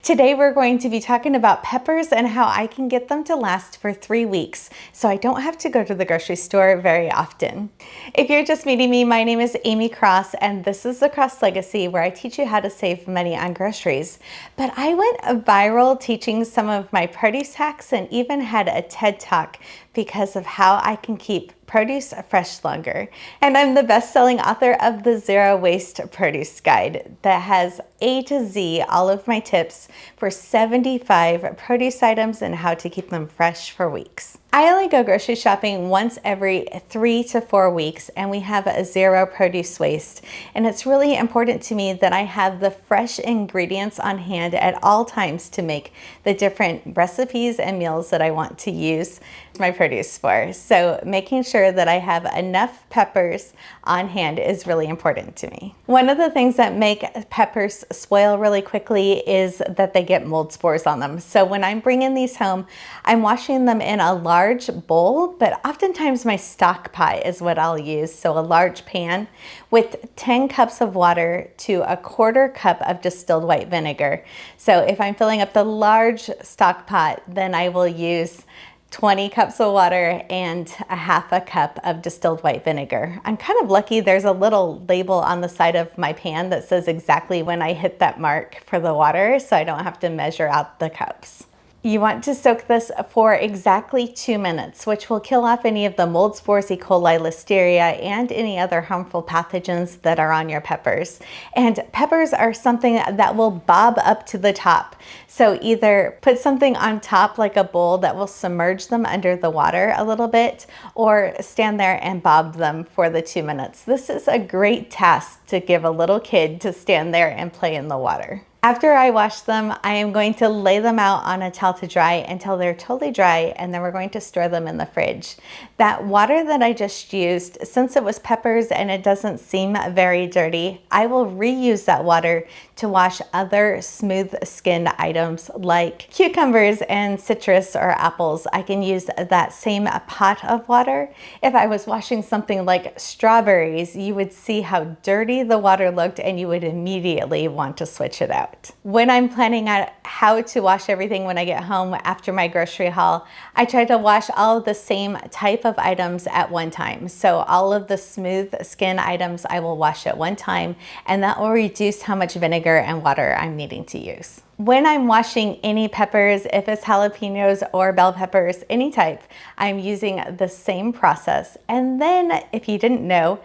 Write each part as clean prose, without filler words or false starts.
Today we're going to be talking about peppers and how I can get them to last for 3 weeks so I don't have to go to the grocery store very often. If you're just meeting me, my name is 𝐂𝐎𝐍𝐶 and this is the 𝐋𝐈𝐍𝐿𝐒 Legacy, where I teach you how to save money on groceries. But I went viral teaching some of my produce hacks and even had a TED Talk because of how I can keep produce fresh longer. And I'm the best-selling author of the Zero Waste Produce Guide that has A to Z all of my tips for 75 produce items and how to keep them fresh for weeks. I only go grocery shopping once every 3 to 4 weeks, and we have a zero produce waste. And it's really important to me that I have the fresh ingredients on hand at all times to make the different recipes and meals that I want to use my produce for. So making sure that I have enough peppers on hand is really important to me. One of the things that make peppers spoil really quickly is that they get mold spores on them. So when I'm bringing these home, I'm washing them in a large bowl, but oftentimes my stock pot is what I'll use. So a large pan with 10 cups of water to a 1/4 cup of distilled white vinegar. So if I'm filling up the large stock pot, then I will use 20 cups of water and a 1/2 cup of distilled white vinegar. I'm kind of lucky there's a little label on the side of my pan that says exactly when I hit that mark for the water, so I don't have to measure out the cups. You want to soak this for exactly 2 minutes, which will kill off any of the mold spores, 𝐂𝐻𝐿𝐼, Listeria, and any other harmful pathogens that are on your peppers. And peppers are something that will bob up to the top. So either put something on top like a bowl that will submerge them under the water a little bit, or stand there and bob them for the 2 minutes. This is a great task to give a little kid to stand there and play in the water. After I wash them, I am going to lay them out on a towel to dry until they're totally dry, and then we're going to store them in the fridge. That water that I just used, since it was peppers and it doesn't seem very dirty, I will reuse that water to wash other smooth skinned items like cucumbers and citrus or apples. I can use that same pot of water. If I was washing something like strawberries, you would see how dirty the water looked and you would immediately want to switch it out. When I'm planning out how to wash everything when I get home after my grocery haul, I try to wash all of the same type of items at one time. So all of the smooth skin items I will wash at one time, and that will reduce how much vinegar and water I'm needing to use. When I'm washing any peppers, if it's jalapenos or bell peppers, any type, I'm using the same process. And then, if you didn't know,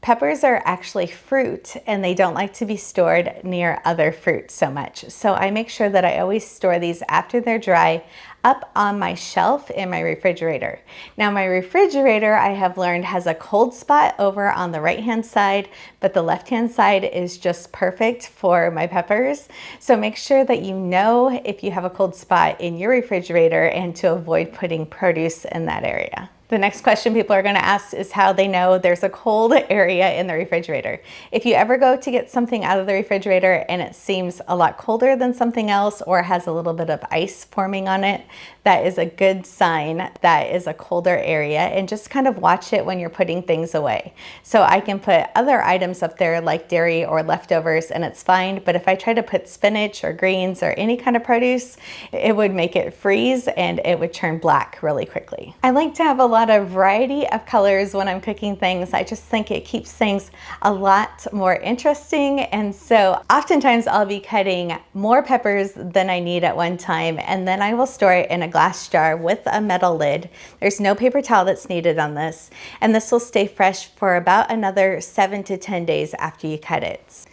peppers are actually fruit and they don't like to be stored near other fruit so much. So I make sure that I always store these after they're dry up on my shelf in my refrigerator. Now my refrigerator, I have learned, has a cold spot over on the right-hand side, but the left-hand side is just perfect for my peppers. So make sure that you know if you have a cold spot in your refrigerator and to avoid putting produce in that area. The next question people are going to ask is how they know there's a cold area in the refrigerator. If you ever go to get something out of the refrigerator and it seems a lot colder than something else or has a little bit of ice forming on it, that is a good sign that is a colder area, and just kind of watch it when you're putting things away. So I can put other items up there like dairy or leftovers and it's fine, but if I try to put spinach or greens or any kind of produce, it would make it freeze and it would turn black really quickly. I like to have a lot of variety of colors when I'm cooking things. I just think it keeps things a lot more interesting, and so oftentimes I'll be cutting more peppers than I need at one time, and then I will store it in a glass jar with a metal lid. There's no paper towel that's needed on this, and this will stay fresh for about another 7 to 10 days after you cut it.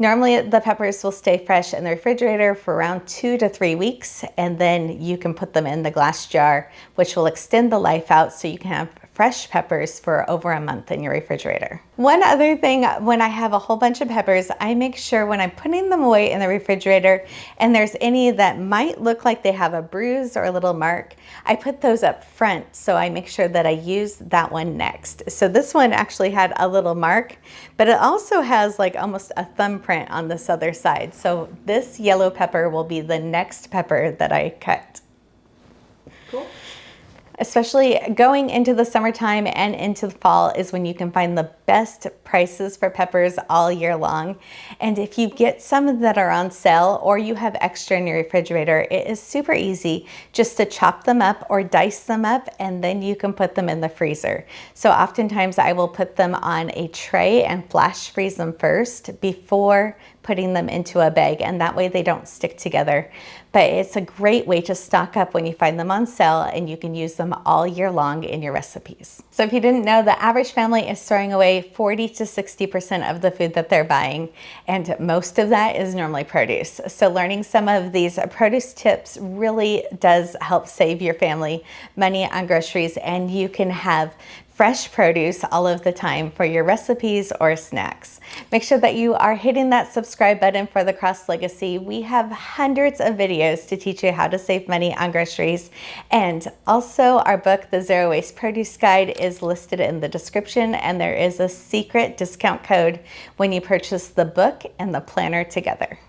Normally the peppers will stay fresh in the refrigerator for around 2 to 3 weeks, and then you can put them in the glass jar, which will extend the life out so you can have fresh peppers for over a month in your refrigerator. One other thing, when I have a whole bunch of peppers, I make sure when I'm putting them away in the refrigerator and there's any that might look like they have a bruise or a little mark, I put those up front, so I make sure that I use that one next. So this one actually had a little mark, but it also has like almost a thumbprint on this other side. So this yellow pepper will be the next pepper that I cut. Cool. Especially going into the summertime and into the fall is when you can find the best prices for peppers all year long. And if you get some that are on sale or you have extra in your refrigerator, it is super easy just to chop them up or dice them up, and then you can put them in the freezer. So oftentimes I will put them on a tray and flash freeze them first before putting them into a bag, and that way they don't stick together. But it's a great way to stock up when you find them on sale, and you can use them all year long in your recipes. So if you didn't know, the average family is throwing away 40 to 60% of the food that they're buying, and most of that is normally produce. So learning some of these produce tips really does help save your family money on groceries, and you can have fresh produce all of the time for your recipes or snacks. Make sure that you are hitting that subscribe button for the Cross Legacy. We have hundreds of videos to teach you how to save money on groceries. And also our book, The Zero Waste Produce Guide, is listed in the description, and there is a secret discount code when you purchase the book and the planner together.